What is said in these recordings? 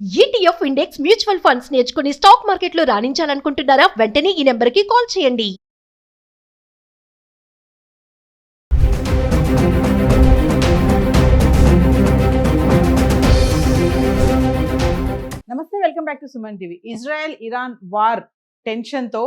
ETF index mutual funds నేర్చుకుని stock మార్కెట్లో రాణించాలనుకుంటున్నారా? వెంటనే ఈ నెంబర్కి కాల్ చేయండి. నమస్తే, welcome back to Suman TV. Israel Iran war టెన్షన్తో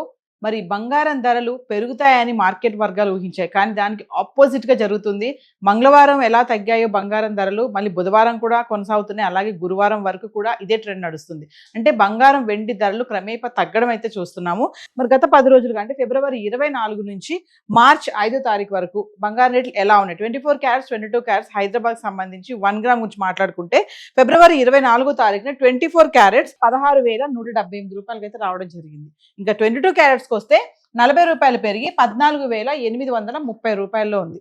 మరి బంగారం ధరలు పెరుగుతాయని మార్కెట్ వర్గాలు ఊహించాయి. కానీ దానికి ఆపోజిట్ గా జరుగుతుంది. మంగళవారం ఎలా తగ్గాయో బంగారం ధరలు మళ్ళీ బుధవారం కూడా కొనసాగుతున్నాయి. అలాగే గురువారం వరకు కూడా ఇదే ట్రెండ్ నడుస్తుంది. అంటే బంగారం వెండి ధరలు క్రమేపా తగ్గడం అయితే చూస్తున్నాము. మరి గత 10 రోజులుగా అంటే ఫిబ్రవరి 24 నుంచి మార్చ్ 5వ తారీఖు వరకు బంగారం రేట్లు ఎలా ఉన్నాయి? 24 క్యారెట్స్ 22 క్యారెట్స్ హైదరాబాద్ సంబంధించి 1 గ్రామ్ గురించి మాట్లాడుకుంటే ఫిబ్రవరి 24వ తారీఖున 24 క్యారెట్స్ 16,178 రూపాయలకి అయితే రావడం జరిగింది. ఇంకా 22 క్యారెట్స్ వస్తే 40 రూపాయలు పెరిగి 14,830 రూపాయల్లో ఉంది.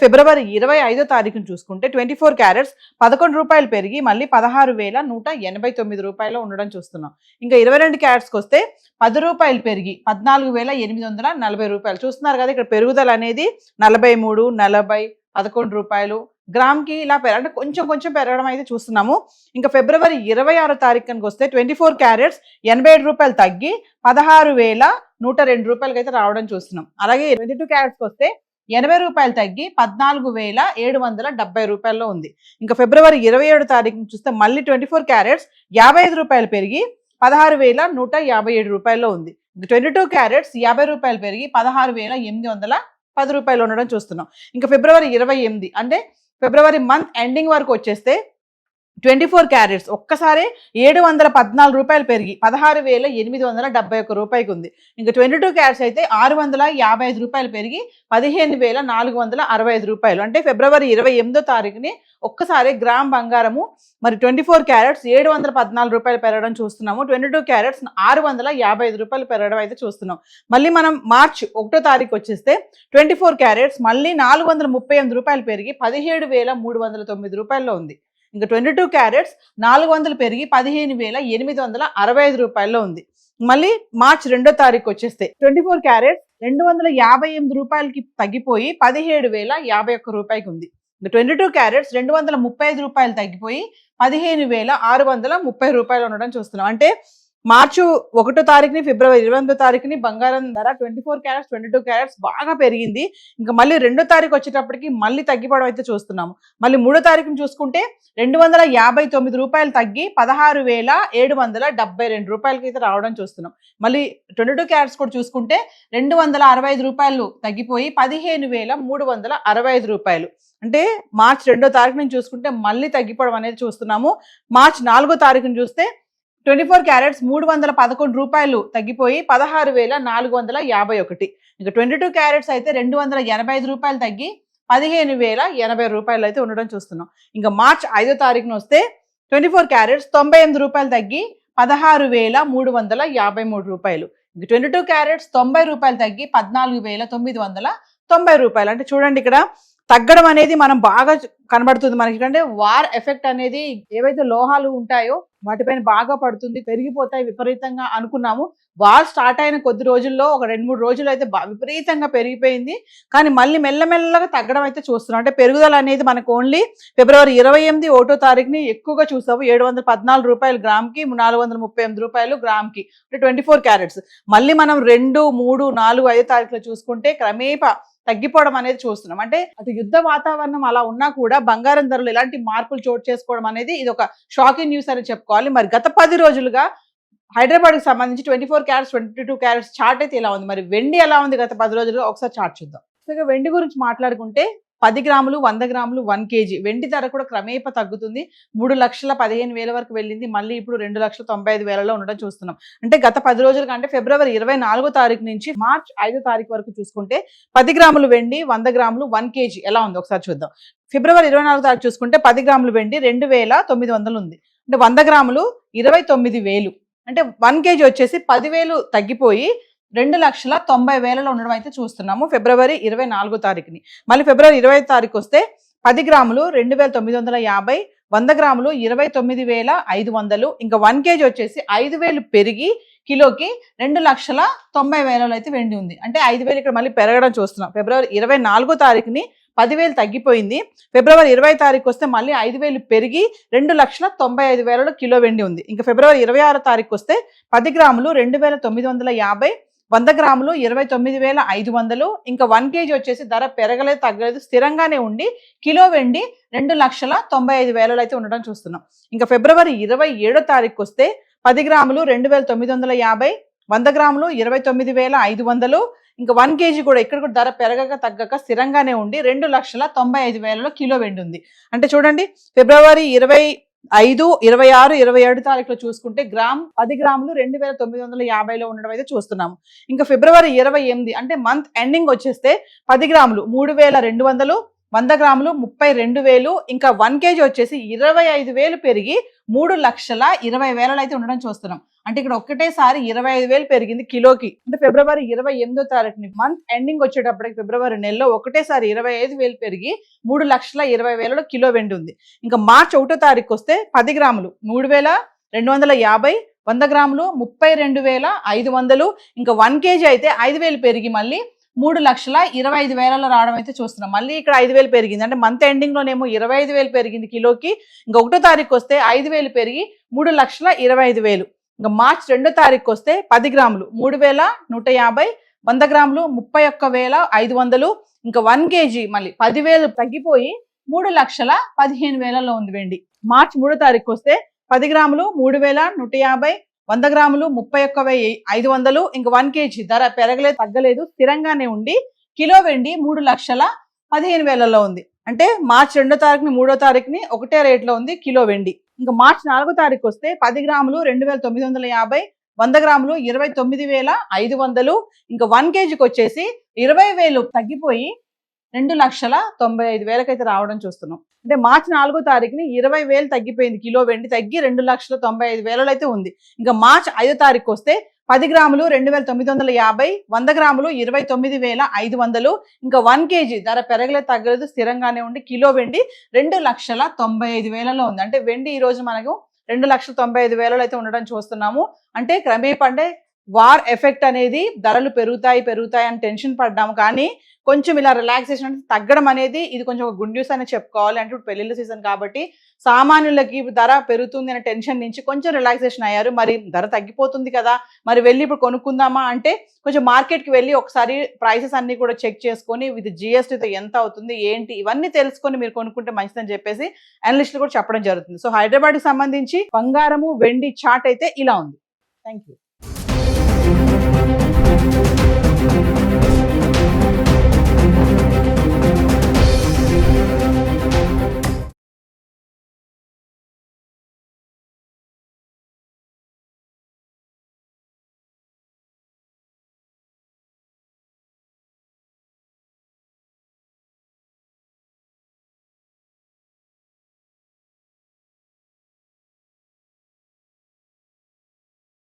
ఫిబ్రవరి 25వ తారీఖును చూసుకుంటే 24 క్యారెట్స్ 11 రూపాయలు పెరిగి మళ్ళీ 16,189 రూపాయలు ఉండడం చూస్తున్నాం. ఇంకా 22 క్యారెట్స్కి వస్తే 10 రూపాయలు పెరిగి 14,840 రూపాయలు చూస్తున్నారు కదా. ఇక్కడ పెరుగుదల అనేది 43, 40, 11 రూపాయలు గ్రామ్కి ఇలా అంటే కొంచెం కొంచెం పెరగడం అయితే చూస్తున్నాము. ఇంకా ఫిబ్రవరి 26వ తారీఖుకి వస్తే 24 క్యారెట్స్ 87 రూపాయలు తగ్గి 16,102 రూపాయలకి అయితే రావడం చూస్తున్నాం. అలాగే 22 క్యారెట్స్కి వస్తే 80 రూపాయలు తగ్గి 14,770 రూపాయల్లో ఉంది. ఇంకా ఫిబ్రవరి 27వ తారీఖుని చూస్తే మళ్ళీ 24 క్యారెట్స్ 55 రూపాయలు పెరిగి 16,157 రూపాయల్లో ఉంది. ఇంకా 22 క్యారెట్స్ 50 రూపాయలు పెరిగి 16,810 రూపాయలు ఉండడం చూస్తున్నాం. ఇంకా ఫిబ్రవరి 28 అంటే ఫిబ్రవరి మంత్ ఎండింగ్ వరకు వచ్చేస్తే 24 క్యారెట్స్ ఒక్కసారి 714 రూపాయలు పెరిగి 16,871 రూపాయకి ఉంది. ఇంకా 22 క్యారెట్స్ అయితే 655 రూపాయలు పెరిగి 15,465 రూపాయలు. అంటే ఫిబ్రవరి 28వ తారీఖుని ఒక్కసారి గ్రామ్ బంగారము మరి 24 క్యారెట్స్ 714 రూపాయలు పెరగడం చూస్తున్నాము. 22 క్యారెట్స్ 655 రూపాయలు పెరగడం అయితే చూస్తున్నాం. మళ్ళీ మనం మార్చ్ 1వ తారీఖు వచ్చేస్తే 24 క్యారెట్స్ మళ్ళీ 438 రూపాయలు పెరిగి 17,309 రూపాయల్లో ఉంది. ఇంకా 22 క్యారెట్స్ 400 పెరిగి 15,865 రూపాయల్లో ఉంది. మళ్ళీ మార్చ్ 2వ తారీఖు వచ్చేస్తే 24 క్యారెట్స్ 258 రూపాయలకి తగ్గిపోయి 17,051 రూపాయకి ఉంది. ఇంకా 22 క్యారెట్స్ 235 రూపాయలు తగ్గిపోయి 15,630 రూపాయలు ఉండడం చూస్తున్నాం. అంటే మార్చి 1వ తారీఖుని ఫిబ్రవరి 28వ తారీఖుని బంగారం ధర 24 క్యారెట్స్ 22 క్యారెట్స్ బాగా పెరిగింది. ఇంకా మళ్ళీ 2వ తారీఖు వచ్చేటప్పటికి మళ్ళీ తగ్గిపోవడం అయితే చూస్తున్నాము. మళ్ళీ 3వ తారీఖుని చూసుకుంటే 259 రూపాయలు తగ్గి 16,772 రూపాయలకి అయితే రావడం చూస్తున్నాం. మళ్ళీ 22 క్యారెట్స్ కూడా చూసుకుంటే 265 రూపాయలు తగ్గిపోయి 15,365 రూపాయలు. అంటే మార్చి 2వ తారీఖు నుంచి చూసుకుంటే మళ్ళీ తగ్గిపోవడం అనేది చూస్తున్నాము. మార్చి 4వ తారీఖుని చూస్తే 24 క్యారెట్స్ 311 రూపాయలు తగ్గిపోయి 16,451. ఇంకా 22 క్యారెట్స్ అయితే 285 రూపాయలు తగ్గి 15,080 రూపాయలు అయితే ఉండడం చూస్తున్నాం. ఇంకా మార్చ్ 5వ తారీఖున వస్తే 24 క్యారెట్స్ 98 రూపాయలు తగ్గి 16,353 రూపాయలు. ఇంకా 22 క్యారెట్స్ 90 రూపాయలు తగ్గి 14,990 రూపాయలు. అంటే చూడండి ఇక్కడ తగ్గడం అనేది మనం బాగా కనబడుతుంది మనకి. అంటే వార్ ఎఫెక్ట్ అనేది ఏవైతే లోహాలు ఉంటాయో వాటిపైన బాగా పడుతుంది, పెరిగిపోతాయి విపరీతంగా అనుకున్నాము. వార్ స్టార్ట్ అయిన కొద్ది రోజుల్లో ఒక 2-3 రోజులు అయితే విపరీతంగా పెరిగిపోయింది. కానీ మళ్ళీ మెల్లమెల్లగా తగ్గడం అయితే చూస్తున్నాం. అంటే పెరుగుదల అనేది మనకు ఓన్లీ ఫిబ్రవరి 28 1వ తారీఖుని ఎక్కువగా చూసాము. 714 రూపాయలు గ్రామ్కి, 438 రూపాయలు గ్రామ్కి. అంటే 24 క్యారెట్స్. మళ్ళీ మనం 2, 3, 4, 5 తారీఖులో చూసుకుంటే క్రమేపా తగ్గిపోవడం అనేది చూస్తున్నాం. అంటే అటు యుద్ధ వాతావరణం అలా ఉన్నా కూడా బంగారం ధరలు ఎలాంటి మార్పులు చోటు చేసుకోవడం అనేది ఇది ఒక షాకింగ్ న్యూస్ అని చెప్పుకోవాలి. మరి గత 10 రోజులుగా హైదరాబాద్కి సంబంధించి 24 క్యారెట్స్ 22 క్యారెట్స్ చార్ట్ అయితే ఇలా ఉంది. మరి వెండి ఎలా ఉంది గత 10 రోజులుగా ఒకసారి చార్ట్ చూద్దాం. సో వెండి గురించి మాట్లాడుకుంటే 10 గ్రాములు 100 గ్రాములు 1 కేజీ వెండి ధర కూడా క్రమేపా తగ్గుతుంది. 3,15,000 వరకు వెళ్ళింది. మళ్ళీ ఇప్పుడు 2,95,000లో ఉండడం చూస్తున్నాం. అంటే గత 10 రోజులుగా అంటే ఫిబ్రవరి 24వ తారీఖు నుంచి మార్చ్ 5వ తారీఖు వరకు చూసుకుంటే 10 గ్రాములు వెండి 100 గ్రాములు 1 కేజీ ఎలా ఉంది ఒకసారి చూద్దాం. ఫిబ్రవరి 24వ తారీఖు చూసుకుంటే 10 గ్రాములు వెండి 2,900 ఉంది. అంటే 100 గ్రాములు 29,000. అంటే 1 కేజీ వచ్చేసి 10,000 తగ్గిపోయి 2,90,000లో ఉండడం అయితే చూస్తున్నాము ఫిబ్రవరి 24వ తారీఖుని. మళ్ళీ ఫిబ్రవరి 25వ తారీఖు వస్తే 10 గ్రాములు 2,950, 100 గ్రాములు 29,500. ఇంకా 1 కేజీ వచ్చేసి 5,000 పెరిగి కిలోకి 2,90,000 అయితే వెండి ఉంది. అంటే 5,000 ఇక్కడ మళ్ళీ పెరగడం చూస్తున్నాం. ఫిబ్రవరి 24వ తారీఖుని 10,000 తగ్గిపోయింది. ఫిబ్రవరి 20 తారీఖు వస్తే మళ్ళీ 5,000 పెరిగి 2,95,000 కిలో వెండి ఉంది. ఇంకా ఫిబ్రవరి 26 తారీఖు వస్తే 10 గ్రాములు 2,950, 100 గ్రాములు 29,500. ఇంకా 1 kg వచ్చేసి ధర పెరగలేదు తగ్గలేదు స్థిరంగానే ఉండి కిలో వెండి 2,95,000 అయితే ఉండడం చూస్తున్నాం. ఇంకా ఫిబ్రవరి 27 తారీఖు వస్తే 10 గ్రాములు 2,950, 100 గ్రాములు 29,500. ఇంకా 1 kg కూడా ఇక్కడ కూడా ధర పెరగక తగ్గక స్థిరంగానే ఉండి 2,95,000 కిలో వెండి ఉంది. అంటే చూడండి ఫిబ్రవరి 25, 26, 27 తారీఖులో చూసుకుంటే 10 గ్రాములు 2,950లో ఉండడం అయితే చూస్తున్నాము. ఇంకా ఫిబ్రవరి 28 అంటే మంత్ ఎండింగ్ వచ్చేస్తే 10 గ్రాములు 3,200, 100 గ్రాములు 32,000. ఇంకా 1 kg వచ్చేసి 25,000 పెరిగి 3,20,000 అయితే ఉండడం చూస్తున్నాం. అంటే ఇక్కడ ఒక్కటేసారి 25,000 పెరిగింది కిలోకి. అంటే ఫిబ్రవరి 28 తారీఖుని మంత్ ఎండింగ్ వచ్చేటప్పటికి ఫిబ్రవరి నెలలో ఒకటేసారి 25,000 పెరిగి 3,20,000 కిలో వెండి ఉంది. ఇంకా మార్చి 1 తారీఖు వస్తే 10 గ్రాములు 3,250, 100 గ్రాములు 32,500. ఇంకా 1 kg అయితే 5,000 పెరిగి మళ్ళీ 3,25,000 రావడం అయితే చూస్తున్నాం. మళ్ళీ ఇక్కడ 5,000 పెరిగింది. అంటే మంత్ ఎండింగ్ లోనేమో 25,000 పెరిగింది కిలోకి. ఇంకా 1 తారీఖు వస్తే 5,000 పెరిగి 3,25,000. ఇంకా మార్చి 2 తారీఖు వస్తే 10 గ్రాములు 3,150, 100 గ్రాములు 31,500. ఇంకా 1 kg మళ్ళీ 10,000 తగ్గిపోయి 3,15,000 ఉంది వెండి. మార్చి 3 తారీఖు వస్తే 10 గ్రాములు 3,150, 100 గ్రాములు 31,500. ఇంకా 1 kg ధర పెరగలేదు తగ్గలేదు స్థిరంగానే ఉండి కిలో వెండి 3,15,000 ఉంది. అంటే మార్చి 2 తారీఖుని 3 తారీఖుని ఒకటే రేట్లో ఉంది కిలో వెండి. ఇంకా మార్చి 4 తారీఖు వస్తే 10 గ్రాములు 2,950, 100 గ్రాములు 29,500. ఇంకా 1 kgకి వచ్చేసి 20,000 తగ్గిపోయి 2,95,000 అయితే రావడం చూస్తున్నాం. అంటే మార్చి 4 తారీఖుని 20,000 తగ్గిపోయింది కిలో వెండి తగ్గి 2,95,000 అయితే ఉంది. ఇంకా మార్చి 5 తారీఖు వస్తే 10 గ్రాములు 2,950, 100 గ్రాములు 29,500. ఇంకా 1 kg ధర పెరగలేదు తగ్గలేదు స్థిరంగానే ఉండి కిలో వెండి 2,95,000 ఉంది. అంటే వెండి ఈ రోజు మనకు 2,95,000 అయితే ఉండడం చూస్తున్నాము. అంటే క్రమేపండే వార్ ఎఫెక్ట్ అనేది ధరలు పెరుగుతాయి అని టెన్షన్ పడ్డాము. కానీ కొంచెం ఇలా రిలాక్సేషన్ అంటే తగ్గడం అనేది ఇది కొంచెం ఒక గుడ్ న్యూస్ అని చెప్పుకోవాలి. అంటే ఇప్పుడు పెళ్లిళ్ళ సీజన్ కాబట్టి సామాన్యులకి ధర పెరుగుతుంది అనే టెన్షన్ నుంచి కొంచెం రిలాక్సేషన్ అయ్యారు. మరి ధర తగ్గిపోతుంది కదా, మరి వెళ్ళి ఇప్పుడు కొనుక్కుందామా అంటే కొంచెం మార్కెట్కి వెళ్ళి ఒకసారి ప్రైసెస్ అన్ని కూడా చెక్ చేసుకొని విత్ GSTతో ఎంత అవుతుంది ఏంటి ఇవన్నీ తెలుసుకొని మీరు కొనుక్కుంటే మంచిదని చెప్పేసి అనలిస్టులు కూడా చెప్పడం జరుగుతుంది. సో హైదరాబాద్కి సంబంధించి బంగారము వెండి చార్ట్ అయితే ఇలా ఉంది. Thank you.